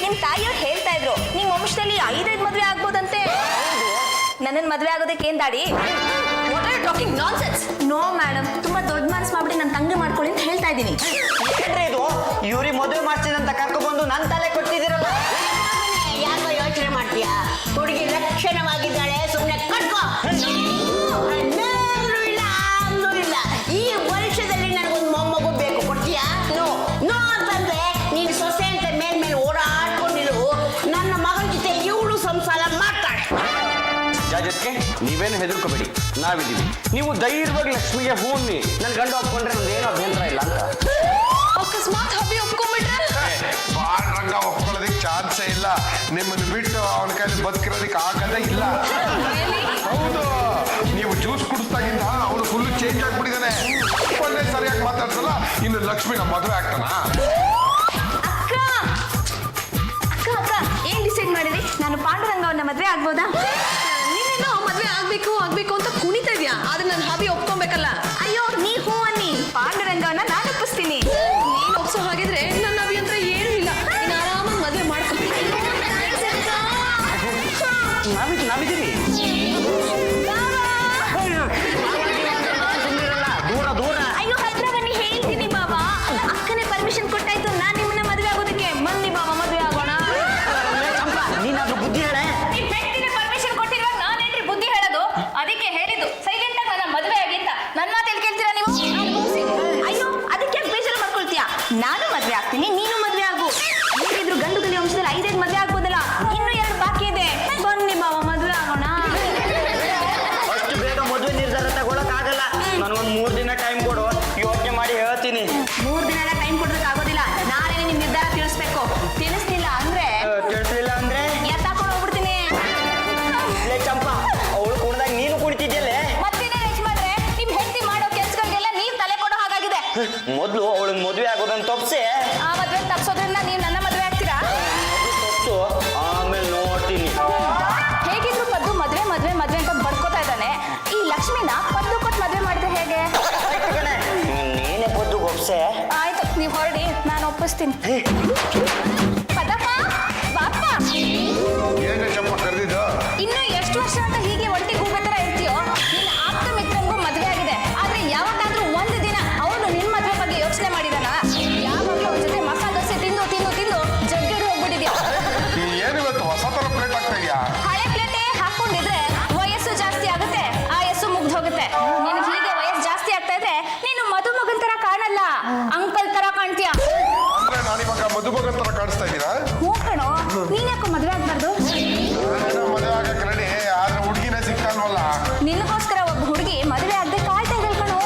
ನಿಮ್ ತಾಯಿಯವ್ರು ಹೇಳ್ತಾ ಇದ್ರು, ನಿಮ್ ವಂಶದಲ್ಲಿ 5 ಮದ್ವೆ ಆಗ್ಬೋದಂತೆ. ನನ್ನನ್ ಮದ್ವೆ ಆಗೋದಕ್ಕೆ ಏನ್ ದಾಡಿ? What are you talking nonsense? No madam, ತುಂಬಾ ದೊಡ್ಡ ಮನಸ್ಸು ಮಾಡ್ಬಿಟ್ಟು ನನ್ನ ತಂಗಿ ಮಾಡ್ಕೊಳ್ಳಿ ಅಂತ ಹೇಳ್ತಾ ಇದ್ದೀನಿ. ಏನ್ರಿ ಇದು? ಇವ್ರಿಗೆ ಮದುವೆ ಮಾಡ್ತೀನಿ ಅಂತ ಕರ್ಕೊಂಡ್ಬಂದು ನನ್ನ ತಲೆ ಕೊಡ್ತಿದ್ದೀರಲ್ಲ. ಯಾಕೋ ಯೋಚನೆ ಮಾಡ್ತೀಯಾ? ಹುಡುಗಿ ಲಕ್ಷಣವಾಗಿದ್ದಾಳೆ, ಸುಮ್ಮನೆ ಕಟ್ಕೋ. ಅನ್ನೋದ್ರು ಇಲ್ಲ, ಅಂದ್ರೂ ಇಲ್ಲ. ಈ ವರ್ಷದಲ್ಲಿ ನನಗೊಂದು ಮೊಮ್ಮಗು ಬೇಕು, ಕೊಡ್ತೀಯಾ? ನೋ ನೋ ಅಂತಂದ್ರೆ ನೀನು ಸೊಸೆ ಅಂತ ಮೇಲ್ಮೇಲೆ ಓಡಾಡ್ಕೊಂಡಿರು. ನನ್ನ ಮಗನ ಜೊತೆ ಇವಳು ಸಂಸಾರ ಮಾಡ್ತಾಳೆ. ಜಾಜಕ್ಕೆ ನೀವೇನು ಹೆದರ್ಕೋಬೇಡಿ, ನಾವಿದ್ದೀವಿ. ನೀವು ಧೈರ್ಯವಾಗಿ ಲಕ್ಷ್ಮಿಗೆ ಹೂನಿ. ನನ್ನ ಗಂಡ ಒಪ್ಕೊಂಡ್ರೆ ನಮ್ದೇನು ಅಭ್ಯಂತರ ಇಲ್ಲ ಅಂತ. ಅಕಸ್ಮಾತ್ ಹಬ್ಬಿ ಒಪ್ಕೊಂಡ್ಬಿಟ್ರೆ? ಬಾಳ್ ರಂಗ ಒಪ್ಕೊಳ್ಳೋದಕ್ಕೆ ಚಾನ್ಸೇ ಇಲ್ಲ. ನಿಮ್ಮನ್ನು ಬಿಟ್ಟು ಅವನ ಕೈಲಿ ಬದುಕಿರೋದಕ್ಕೆ ಆಗದೇ ಇಲ್ಲ. ಹೌದು, ನೀವು ಜ್ಯೂಸ್ ಕುಡಿಸ್ದಾಗಿಂದ ಅವನು ಫುಲ್ ಚೇಂಜ್ ಆಗ್ಬಿಟ್ಟಿದ್ದಾನೆ. ಒಳ್ಳೆ ಸರಿಯಾಗಿ ಮಾತಾಡ್ಸಲ್ಲ. ಇನ್ನು ಲಕ್ಷ್ಮಿನ ಮದುವೆ ಆಗ್ತಾನ? ಅಕ್ಕ ಅಕ್ಕ ಅಕ್ಕ, ಏನ್ ಡಿಸೈಡ್ ಮಾಡಿರಿ? ನಾನು ಪಾಂಡುರಂಗ ಅವ್ರನ್ನ ಮದ್ವೆ ಆಗ್ಬೋದಾ? ನೀನೇನೋ ಮದ್ವೆ ಆಗ್ಬೇಕು ಅಂತ ಕುಣಿತಾ ಇದ್ಯಾ, ಆದ್ರೆ ನನ್ನ ಹಬ್ಬಿ ಒಪ್ಕೊಬೇಕಲ್ಲ. ಅಯ್ಯೋ, ನೀ ಹೂ ಅನ್ನಿ, ಪಾಂಡುರಂಗವನ್ನ ನಾನು ಒಪ್ಪಿಸ್ತೀನಿ. ನೀನು ಒಪ್ಸೋ ಹಾಗಿದ್ರೆ ನನ್ನ ಅಭಿಯಂತರ ಏನೂ ಇಲ್ಲ. ನೀನು ಆರಾಮಾಗಿ ಮದ್ವೆ ಮಾಡ್ಕೊ. ನಾವಿದ್ದೀವಿ. ದೂರ ದೂರ. ಅಯ್ಯೋ, ಹತ್ರ ಬನ್ನಿ, ಹೇಳ್ತೀನಿ ಬಾಬಾ. ಅಕ್ಕನೇ ಪರ್ಮಿಷನ್ ಕೊಟ್ಟಾಯ್ತು ನಾನು ನಿಮ್ಮನ್ನ ಮದ್ವೆ ಆಗೋದಕ್ಕೆ. ಬನ್ನಿ ಬಾಬಾ, ಮದ್ವೆ ಆಗೋಣ. ಚಂಪ, ನೀನಾದ್ರೂ ಬುದ್ಧಿ ಹೇಳೆ. ನಿಮ್ ಹೆಂಡತಿಗೆ ಪರ್ಮಿಷನ್ ಕೊಟ್ಟಿರುವಾಗ ನಾನೇನ್ರಿ ಬುದ್ಧಿ ಹೇಳೋದು? ಅದಕ್ಕೆ ಹೇಳಿದ್ದು ಸೈಲೆಂಟ್ ಆಗಿ ನನ್ನ ಮದ್ವೆ ಆಗಿ ಅಂತ. ನನ್ನ ಮಾತು ಎಲ್ಲಿ ಕೇಳ್ತೀರಾ ನೀವು? ಅಯ್ಯೋ, ಅದಕ್ಕೆ ಬೇಜಾರು ಮಾಡ್ಕೊಳ್ತೀಯಾ? ನಾನು ಮದ್ವೆ ಆಗ್ತೀನಿ, ನೀನು ಮದ್ವೆ ಆಗು. ಹೇಗಿದ್ರು ಗಂಡು ಗಲಿ ವಂಶದಲ್ಲಿ 5 ಮದ್ವೆ ಆಗ್ಬೋದಲ್ಲ. ಇನ್ನು 2 ಬಾಕಿ ಇದೆ. ಬನ್ನಿ ಬಾಬಾ, ಮದ್ವೆ ಆಗೋಣ. ಅಷ್ಟು ಬೇಗ ಮದುವೆ ನಿರ್ಧಾರ ತಗೊಳಕ್ಕಾಗಲ್ಲ. ನನಗೊಂದು 3 ದಿನ ಟೈಮ್ ಕೊಡು, ಯೋಚನೆ ಮಾಡಿ ಹೇಳ್ತೀನಿ. 3 ದಿನ ಟೈಮ್ ಕೊಡೋದಕ್ಕೆ ಆಗೋದಿಲ್ಲ. ನಾಳೆ ನಿಮ್ ನಿರ್ಧಾರ ತಿಳಿಸ್ಬೇಕು. ತಿಳಿಸ್ಲಿಲ್ಲ ಅಂದ್ರೆ ತಿಳಿಸ್ಲಿಲ್ಲ ಅಂದ್ರೆ ಎತ್ತಾಕೊಂಡು ಹೋಗ್ಬಿಡ್ತೀನಿ. ಲೇ ಚಂಪ, ಅವಳು ಕುಡ್ದಾಗ ನೀನು ಕುಡಿತಿದ್ಯಲ್ಲೇ. ಮತ್ತಿನ್ನೇನು ಹೆಚ್ಚು ಮಾಡ್ರೆ ನಿಮ್ ಹೆಂಡತಿ ಮಾಡೋ ಕೆಲ್ಸಗಳಿಗೆಲ್ಲ ನೀವ್ ತಲೆ ಕೊಡೋ ಹಾಗಾಗಿದೆ. ಮೊದ್ಲು ಅವಳಿಗೆ ಮದುವೆ ಆಗೋದನ್ನ ತಪ್ಸೆ. ಆ ಮದ್ವೆ ತಪ್ಸೋದ್ರಿಂದ ನೀವ್ ನನ್ನ ಮದ್ವೆ ಆಗ್ತೀರಾ? ತಪ್ಸು, ಆಮೇಲೆ ನೋಡ್ತೀನಿ. ಹೇಗಿದ್ರು ಪದ್ದು ಮದ್ವೆ ಮದ್ವೆ ಮದ್ವೆ ಅಂತ ಬಡ್ಕೋತಾ ಇದ್ದಾನೆ. ಈ ಲಕ್ಷ್ಮಿನ ಪದ್ದು ಕೊಟ್ಟು ಮದ್ವೆ ಮಾಡಿದ್ರೆ ಹೇಗೆ? ನೀನೇ ಪದ್ದು ಒಪ್ಸೆ. ಆಯ್ತು, ನೀವ್ ಹೊರಡಿ, ನಾನು ಒಪ್ಪಿಸ್ತೀನಿ. ಪದಪ್ಪ, ಬಾಪ್ಪ, ಏನೇ ಚಂಪ ಕರೆದಿದ್ದು? ಇನ್ನು ಎಷ್ಟು ವರ್ಷ ಅಂತ ಹೀಗೆ ಒಂಟಿ ಗೂಬೆ ತರ ಇರ್ತೀಯೋ? ನಿನ್ನ ಆಪ್ತ ಮಿತ್ರನಿಗೂ ಮದ್ವೆ ಆಗಿದೆ, ಆದ್ರೆ ಯಾವತ್ತಾದ್ರೂ ಒಂದು ದಿನ ಅವನು ನಿನ್ ಮದ್ವೆ ಬಗ್ಗೆ ಯೋಚನೆ ಮಾಡಿದಾನ? ಯಾವಾಗ್ಲೂ ಅವ್ರ ಜೊತೆ ಮಸಾಲೆ ದೋಸೆ ತಿಂದು ತಿಂದು ತಿಂದು ಜಗ್ಗೇಡು ಹೋಗ್ಬಿಟ್ಟಿದ್ಯಾ. ನೀನ್ ಏನು ಇವತ್ತು ಹೊಸ ತರ ಪ್ಲೇಟ್ ಆಗ್ತಾ ಇದೆಯಾ? ಹಳೆ ಪ್ಲೇಟೇ ಹಾಕೊಂಡಿದ್ರೆ ವಯಸ್ಸು ಜಾಸ್ತಿ ಆಗುತ್ತೆ, ಆಯಸ್ಸು ಮುಗ್ದು ಹೋಗುತ್ತೆ. ನಿನಗೆ ಹೀಗೆ ವಯಸ್ಸು ಜಾಸ್ತಿ ಆಗ್ತಾ ಇದ್ರೆ ನೀನು ಮಧುಮಗನ್ ತರ ಕಾಣಲ್ಲ, ಅಂಕಲ್ ತರ ಕಾಣ್ತೀಯ. ಅಂದ್ರೆ ನಾನಿವಾಗ ಮಧುಮಗನ್ ತರ ಕಾಣಿಸ್ತಾ ಇದ್ದೀರಾ? ಹ್ಞೂ ಕಣೋ, ನೀನ್ ಯಾಕೋ ಮದ್ವೆ ಆಗ್ಬಾರ್ದು? ಮದುವೆ ಆಗಕ್ಕೆ ರೆಡಿ, ಆದ್ರೆ ಹುಡುಗಿನೇ ಸಿಕ್ಕಲ್ವಲ್ಲ. ನಿನಗೋಸ್ಕರ ಒಬ್ಬ ಹುಡುಗಿ ಮದುವೆ ಆಗದೆ ಕಾಯ್ತಾ ಇದ್ದಾಳೆ ಕಣೋ.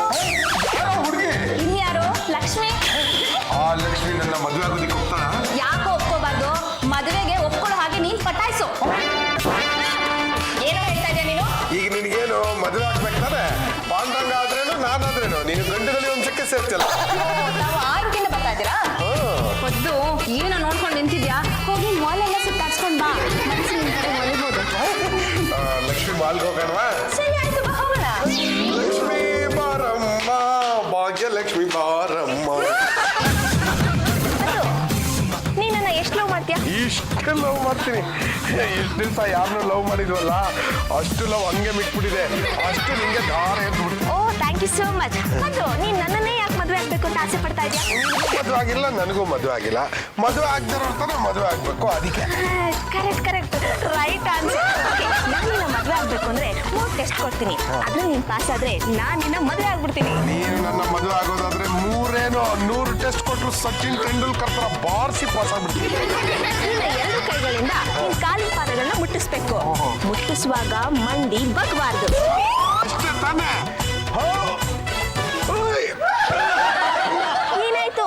ಹುಡುಗಿ ಇನ್ಯಾರು? ಲಕ್ಷ್ಮಿ. ಆ ಲಕ್ಷ್ಮಿ ನನ್ನ ಮದುವೆ ಆಗೋದಿಕ್ಕೆ ಹೋಗ್ತಾಳ? ಯಾಕೋ ಒಪ್ಕೋಬಾರ್ದು? ಮದುವೆಗೆ ಒಪ್ಕೊಳ್ಳೋ ಹಾಗೆ ನೀನ್ ಪಟಾಯಿಸು. ಇನ್ನೇನು ನೀನು ಗಂಡನಲ್ಲಿ ಒಂದ್ಸಕ್ಕೆ ಸೇರ್ತಿಲ್ಲ. ತಾವು ಆಯ್ಕೆಯಿಂದ ಬರ್ತಾ ಇದ್ದೀರಾ? ಹೊದ್ದು ಏನೋ ನೋಡ್ಕೊಂಡು ನಿಂತಿದ್ಯಾ? ಹೋಗಿ ಮಾಲ್ ಎಲ್ಲ ಸುತ್ತಾಡ್ಸ್ಕೊಂಡ್ ಬಾ, ಮನಸ್ಸು ನಿನ್ ಕಡೆ ಒಲಿಬೋದು. ಲಕ್ಷ್ಮಿ ಮಾಲ್ಗೆ ಹೋಗೋಣವಾ? ಸರಿ ಆಯ್ತು, ಬಾ ಹೋಗೋಣ. ಲಕ್ಷ್ಮೀ ಬಾರಮ್ಮ, ಭಾಗ್ಯಲಕ್ಷ್ಮಿ ಬಾರಮ್ಮ. ನೀನ್ ನನ್ನ ಎಷ್ಟು ಲವ್ ಮಾಡ್ತೀಯಾ? ಇಷ್ಟು ಲವ್ ಮಾಡ್ತೀನಿ. ಇಷ್ಟು ದಿವಸ ಯಾರನ್ನೂ ಲವ್ ಮಾಡಿದ್ವಲ್ಲ, ಅಷ್ಟು ಲವ್ ಹಂಗೆ ಮಿಟ್ಬಿಟ್ಟಿದೆ. ಅಷ್ಟು ನಿಂಗೆ ದಾರ ಎದ್ಬಿಟ್ಟು. ಓ, ಥ್ಯಾಂಕ್ ಯು ಸೋ ಮಚ್. ಅದು ನೀನ್ ನನ್ನನ್ನೇ ಯಾಕೆ ಮದುವೆ ಆಗ್ಬೇಕು ಅಂತ ಆಸೆ ಪಡ್ತಾ ಇದ್ಯಾ? ಮದುವೆ ಆಗಿಲ್ಲ, ನನಗೂ ಮದುವೆ ಆಗಿಲ್ಲ. ಮದುವೆ ಆಗ್ದಿರೋ ಮದುವೆ ಆಗ್ಬೇಕು, ಅದಕ್ಕೆ. Correct right answer. ನಾನು ನಿನ್ನ ಮದುವೆ ಆಗ್ಬೇಕು ಅಂದ್ರೆ 3 ಟೆಸ್ಟ್ ಕೊಡ್ತೀನಿ. ಅದ್ರಲ್ಲಿ ನೀನ್ ಪಾಸ್ ಆದ್ರೆ ನಾನ್ ನಿನ್ನ ಮದುವೆ ಆಗ್ಬಿಡ್ತೀನಿ. ನೀನು ನನ್ನ ಮದುವೆ ಆಗೋದಾದ್ರೆ 100 ಟೆಸ್ಟ್ ಕೊಟ್ಟರು ಸಚಿನ್ ತೆಂಡೂಲ್ಕರ್ ತರ ಬಾರ್ಸಿ ಪಾಸ್ ಆಗ್ಬಿಡ್ತೀನಿ. ನಿನ್ನ 2 ಕೈಗಳಿಂದ ನಿನ್ ಕಾಲಿನ ಪಾದಗಳನ್ನ ಮುಟ್ಟಿಸ್ಬೇಕು. ಮುಟ್ಟಿಸುವಾಗ ಮಂಡಿ ಬಗ್ಬಾರ್ದು. ಅಷ್ಟೇ ತಾನೇ? ಏನಾಯ್ತು?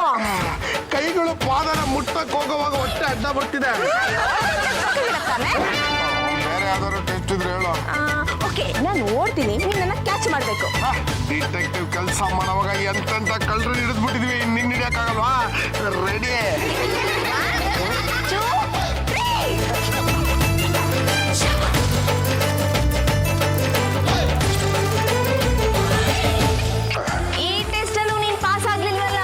ಕೈಗಳು ಪಾದನ ಮುಟ್ಟಕ್ ಹೋಗುವಾಗ ಹೊಟ್ಟೆ ಅಡ್ಡ ಬರ್ತಿದೆ. ಬೇರೆ ಯಾವ್ದಾದ್ರು ಟೆಸ್ಟ್ ಇದ್ರೆ ಹೇಳು. ಓಕೆ, ನಾನು ಓಡ್ತೀನಿ, ನೀನ್ ನನ್ನ ಕ್ಯಾಚ್ ಮಾಡ್ಬೇಕು. ಡಿಟೆಕ್ಟಿವ್ ಕೆಲಸ ಮಾಡೋವಾಗ ಎಂತೆಂತ ಕಳ್ಳರು ಹಿಡಿದ್ಬಿಟ್ಟಿದ್ವಿ, ನಿನ್ನ ಹಿಡಿಯಕ್ಕಾಗಲ್ವಾ? ರೆಡಿ? ಈ ಟೆಸ್ಟ್ ಅಲ್ಲೂ ನೀನ್ ಪಾಸ್ ಆಗ್ಲಿಲ್ವಲ್ಲ?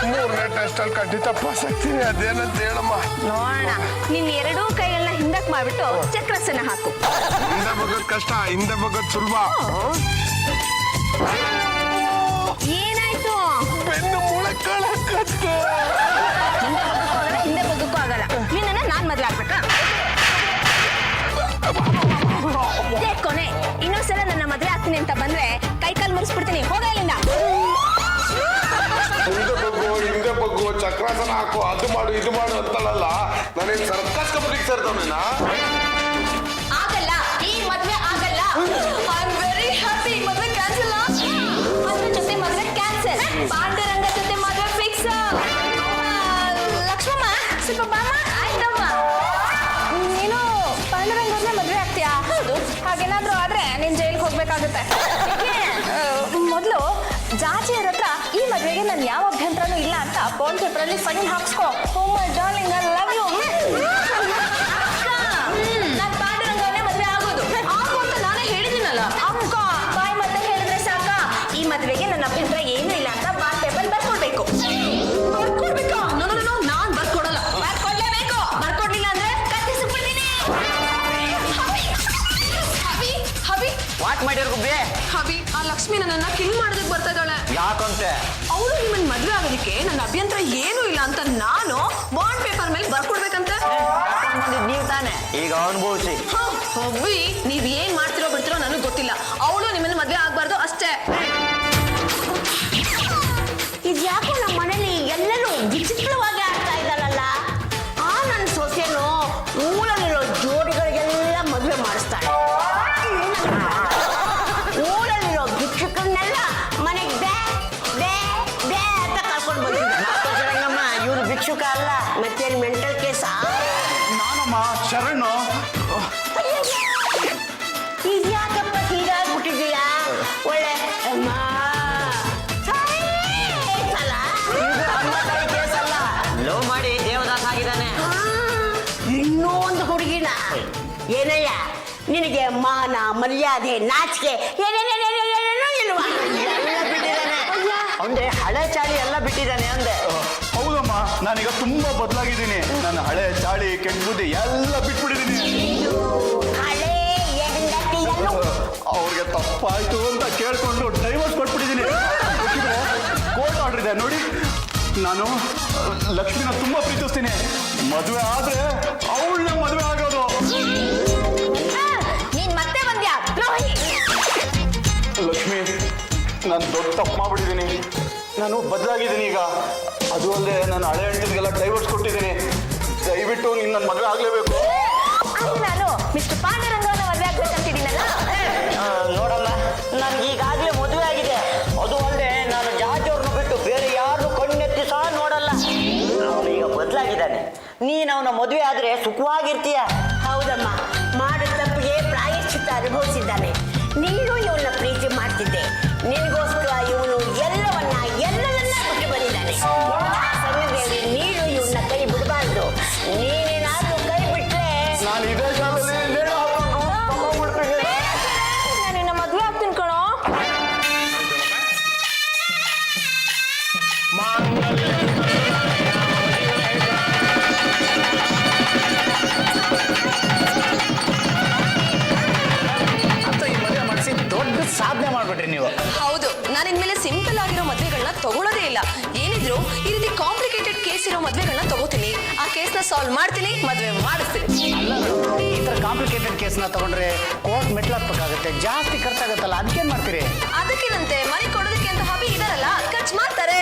3ನೇ ಟೆಸ್ಟ್ ಅಲ್ಲಿ ಖಂಡಿತ ಪಾಸ್ ಆಗ್ತೀನಿ. ಅದೇನಂತ ಹೇಳಮ್ಮ. ನೋಡೋಣ. ನಿನ್ 2 ಕೈಗಳನ್ನ ಹಿಂದಕ್ ಮಾಡ್ಬಿಟ್ಟು ಚಕ್ರಾಸನ ಹಾಕು. ಹಿಂದೆ ಬಗ್ಗದ್ ಕಷ್ಟ, ಹಿಂದೆ ಬಗ್ಗದ್ ಸುಲಭ. ಏನಾಯ್ತು? ಬೆನ್ನು ಮುಳಕಳಕತ್ತೆ. ಹಿಂದೆ ಬಗ್ಗಕ್ಕೂ ಆಗಲ್ಲ. ನಿನ್ನ ನಾನ್ ಮದ್ವೆ ಆಗ್ಬೇಕಾ? ಕೊನೆ ಇನ್ನೊಂದ್ಸಲ ನನ್ನ ಮದ್ವೆ ಆಗ್ತೀನಿ ಅಂತ ಬಂದ್ರೆ ಕೈಕಾಲ್ ಮುರಿಸ್ಬಿಡ್ತೀನಿ. ಹೋಗ ಇಲ್ಲಿಂದ. ಹಿಂದೆ ಬಗ್ಗು ಚಕ್ರಾಸನ ಹಾಕು, ಅದು ಮಾಡು ಇದು ಮಾಡು ಅಂತಳಲ್ಲ. ನಾನೇನ್ ಸರ್ಕಸ್ ಕಂಪ್ನಿಗೆ ಸೇರ್ದವನೇನಾ? ಆಗಲ್ಲ, ಈ ಮದ್ವೆ ಆಗಲ್ಲ. I am very happy. ಮದ್ವೆ ಕ್ಯಾನ್ಸಲ್. ಅದ್ರ ಜೊತೆ ಮದ್ವೆ ಕ್ಯಾನ್ಸಲ್. ಪಾಂಡುರಂಗ ಜೊತೆ ಮದ್ವೆ ಫಿಕ್ಸ್. ಲಕ್ಷ್ಮಮ್ಮ, ಸ್ವಲ್ಪ ಬಾಮ. ಆಯ್ತಮ್ಮ. ನೀನು ಪಾಂಡುರಂಗ ಮದ್ವೆ ಆಗ್ತೀಯಾ? ಹೌದು. ಹಾಗೇನಾದ್ರೂ ಆದ್ರೆ ನೀನ್ ಜೈಲ್ಗೆ ಹೋಗ್ಬೇಕಾಗುತ್ತೆ. ಮೊದಲು ಜಾಜಿಯರ ಹತ್ರ ಈ ಮದ್ವೆಗೆ ನಾನು ಯಾವ ಅಭ್ಯಂತರನೂ ಇಲ್ಲ ಅಂತ ಬಾಂಡ್ ಪೇಪರ್ ಅಲ್ಲಿ ಸೈನ್ ಹಾಕ್ಸ್ಕೋ. Oh my darling, I love you. ನಾನು ಪಾಂಡುರಂಗವನ್ನೇ ಮದ್ವೆ ಆಗೋದು. ಆಗು ಅಂತ ನಾನೇ ಹೇಳಿದ್ದೀನಲ್ಲ. ಅಕ್ಕ ಬಾಯ್ ಮತ್ತೆ ಹೇಳಿದ್ರೆ ಸಾಕ? ಈ ಮದ್ವೆಗೆ ನನ್ನ ಅಭ್ಯಂತರ ಏನೂ ಇಲ್ಲ ಅಂತ ಬಾಂಡ್ ಪೇಪರ್ ಬರ್ಕೊಡ್ಬೇಕು. ಬರ್ಕೊಡ್ಬೇಕಾ? ನಾನ್ ಬರ್ಕೊಡಲ್ಲ. ಬರ್ಕೊಡ್ಲೇಬೇಕು. ಬರ್ಕೊಡ್ಲಿಲ್ಲ ಅಂದ್ರೆ ಕತ್ತಿಸ್ಬಿಡ್ತೀನಿ. ಹವಿ ವಾಟ್ ಮಾಡ್ಯಾರ ಗುಬ್ಬಿ? ಹವಿ, ಆ ಲಕ್ಷ್ಮಿ ನನ್ನನ್ನ ಕಿಲ್ ಮಾಡೋದಕ್ಕೆ ಬರ್ತಾ ಇದ್ದಾಳೆ. ಯಾಕಂತೆ? ಅವಳು ನಿಮ್ಮನ್ನ ಮದ್ವೆ ಆಗೋದಕ್ಕೆ ನನ್ನ ಅಭ್ಯಂತರ ಏನೂ ಇಲ್ಲ ಅಂತ ನಾನು ಬಾಂಡ್ ಪೇಪರ್ ಮೇಲೆ ಬರ್ಕೊಡ್ಬೇಕಂತೆ. ನೀವು ತಾನೆ ಈಗ ಅನುಭವಿಸಿ. ಹವಿ, ನೀವ್ ಏನ್ ಮಾಡ್ತಿರೋ ಬಿಡ್ತಿರೋ ನನಗೆ ಗೊತ್ತಿಲ್ಲ. ಅವಳು ನಿಮ್ಮನ್ನ ಮದ್ವೆ ಆಗ್ಬಾರ್ದು ಅಷ್ಟೇ. ಇದ್ಯಾಕೋ ನಮ್ಮ ಮನೇಲಿ ಎಲ್ಲರೂ ವಿಚಿತ್ರವಾಗಿ ಆಡ್ತಾ ಇದ್ದಾರಲ್ಲ. ನನ್ನ ಸೊಸೆನು ಊರಲ್ಲಿರೋ ಜೋಡಿಗಳಿಗೆಲ್ಲ ಮದುವೆ ಮಾಡಿಸ್ತಾಳೆ. ಊರಲ್ಲಿರೋ ಭಿಕ್ಷುಕರನ್ನೆಲ್ಲ ಮನೆಗೆ ಬೇ ಬೇ ಬೇ ಅಂತ ಕರ್ಕೊಂಡು ಬಂದಿದ್ದಾರೆ. ಇವನು ಭಿಕ್ಷುಕ ಅಲ್ಲ, ಮತ್ತೇನು ಮೆಂಟಲ್ ಕೇಸ? ನಾನಮ್ಮ ಶರಣು. ಇದ್ಯಾಕಪ್ಪ ಹೀಗಾಗ್ಬಿಟ್ಟಿದೀಯ? ಒಳ್ಳೆ ಅಮ್ಮ ಲವ್ ಮಾಡಿ ದೇವದಾಸ್ ಆಗಿದ್ದಾನೆ. ಇನ್ನೂ ಒಂದು ಹುಡುಗಿನ. ಏನಯ್ಯ ನಿನಗೆ ಮಾನ ಮರ್ಯಾದೆ ನಾಚಿಕೆ ಏನೇನೇನೇನೇನೇನೋ ಇಲ್ವಾ? ಎಲ್ಲ ಬಿಟ್ಟಿದ್ದಾನೆ. ಅಂದ್ರೆ ಹಳೆ ಚಾಳಿ ಎಲ್ಲ ಬಿಟ್ಟಿದ್ದಾನೆ ಅಂದೆ. ಹೌದಮ್ಮ, ನಾನೀಗ ತುಂಬಾ ಬದಲಾಗಿದ್ದೀನಿ. ನನ್ನ ಹಳೆ ಚಾಳಿ ಕೆಟ್ಟ ಬುದ್ಧಿ ಎಲ್ಲ ಬಿಟ್ಬಿಟ್ಟಿದ್ದೀನಿ. ಹಳೆ ಹೆಂಡತಿ ಎಲ್ಲೂ ಅವ್ರಿಗೆ ತಪ್ಪಾಯ್ತು ಅಂತ ಕೇಳ್ಕೊಂಡು ಡೈವರ್ಸ್ ಕೊಟ್ಬಿಟ್ಟಿದ್ದೀನಿ. ಕೋರ್ಟ್ ಆರ್ಡರ್ ಇದೆ ನೋಡಿ. ನಾನು ಲಕ್ಷ್ಮಿನ ತುಂಬಾ ಪ್ರೀತಿಸ್ತೀನಿ. ಮದುವೆ ಆದ್ರೆ ಅವಳನ್ನ ಮದುವೆ ಆಗೋದು. ನೀನ್ ಮತ್ತೆ ಬಂದ್ಯಾ ದ್ರೋಹಿ? ಲಕ್ಷ್ಮಿ, ನಾನು ದೊಡ್ಡ ತಪ್ಪು ಮಾಡ್ಬಿಟ್ಟಿದ್ದೀನಿ. ನಾನು ಬದಲಾಗಿದ್ದೀನಿ ಈಗ. ಅದು ಅಲ್ಲದೆ ನಾನು ಹಳೆ ಹೆಂಡತಿಗೆಲ್ಲ ಡೈವರ್ಸ್ ಕೊಟ್ಟಿದ್ದೀನಿ. ದಯವಿಟ್ಟು ನೀನು ನನ್ನ ಮದುವೆ ಆಗ್ಲೇಬೇಕು. ನಾನು ಮಿಸ್ಟರ್ ಪಾಂಡುರಂಗವನ್ನ ಮದುವೆ ಆಗ್ಬೇಕಂತಿದ್ದೀನಲ್ಲ. ನೋಡಮ್ಮ, ನನ್ಗೆ ಈಗಾಗಲೇ ಮದುವೆ ಆಗಿದೆ. ಅದು ಅಲ್ಲದೆ ನಾನು ಜಾಜವ್ರನ್ನ ಬಿಟ್ಟು ಬೇರೆ ಯಾರನ್ನು ಕಣ್ಣೆತ್ತಿ ಸಹ ನೋಡಲ್ಲ. ಅವನು ಈಗ ಬದಲಾಗಿದ್ದಾನೆ. ನೀನು ಅವನ ಮದುವೆ ಆದ್ರೆ ಸುಖವಾಗಿರ್ತೀಯ. ಹೌದಮ್ಮ, ಮಾಡಿದ ತಪ್ಪಿಗೆ ಪ್ರಾಯಶ್ಚಿತ್ತ ಅನುಭವಿಸಿದ್ದಾನೆ. ನೀನು ಇವನ್ನ ಪ್ರೀತಿ ಮಾಡ್ತಿದ್ದೆ. ನಿನಗೋಸ್ಕರ ಅಂತ ಈ ಮದುವೆ ಮಾಡಿಸಿ ದೊಡ್ಡ ಸಾಧನೆ ಮಾಡ್ಬಿಟ್ರಿ ನೀವು. ಹೌದು, ನಾನು ಇನ್ಮೇಲೆ ಸಿಂಪಲ್ ಆಗಿರೋ ಮದ್ವೆಗಳನ್ನ ತಗೊಳ್ಳೋದೇ ಇಲ್ಲ. ಏನಿದ್ರು ಈ ರೀತಿ ಕಾಂಪ್ಲಿಕೇಟೆಡ್ ಕೇಸ್ ಇರೋ ಮದ್ವೆಗಳನ್ನ ತಗೋತೀನಿ, ಆ ಕೇಸ್ನ ಸಾಲ್ವ್ ಮಾಡ್ತೀನಿ, ಮದ್ವೆ ಮಾಡಿಸ್ತೀನಿ. ಅಲ್ಲ ಮೇಡಮ್, ಈ ಥರ ಕಾಂಪ್ಲಿಕೇಟೆಡ್ ಕೇಸ್ನ ತಗೊಂಡ್ರೆ ಕೋರ್ಟ್ ಮೆಟ್ಲಾಗಬೇಕಾಗುತ್ತೆ, ಜಾಸ್ತಿ ಖರ್ಚಾಗುತ್ತಲ್ಲ, ಅದಕ್ಕೇನು ಮಾಡ್ತೀರಿ? ಅದಕ್ಕೇನಂತೆ, ಮನೆ ಕೊಡೋದಕ್ಕೆ ಅಂತ ಹಬಿ ಇದಾರಲ್ಲ, ಖರ್ಚು ಮಾಡ್ತಾರೆ.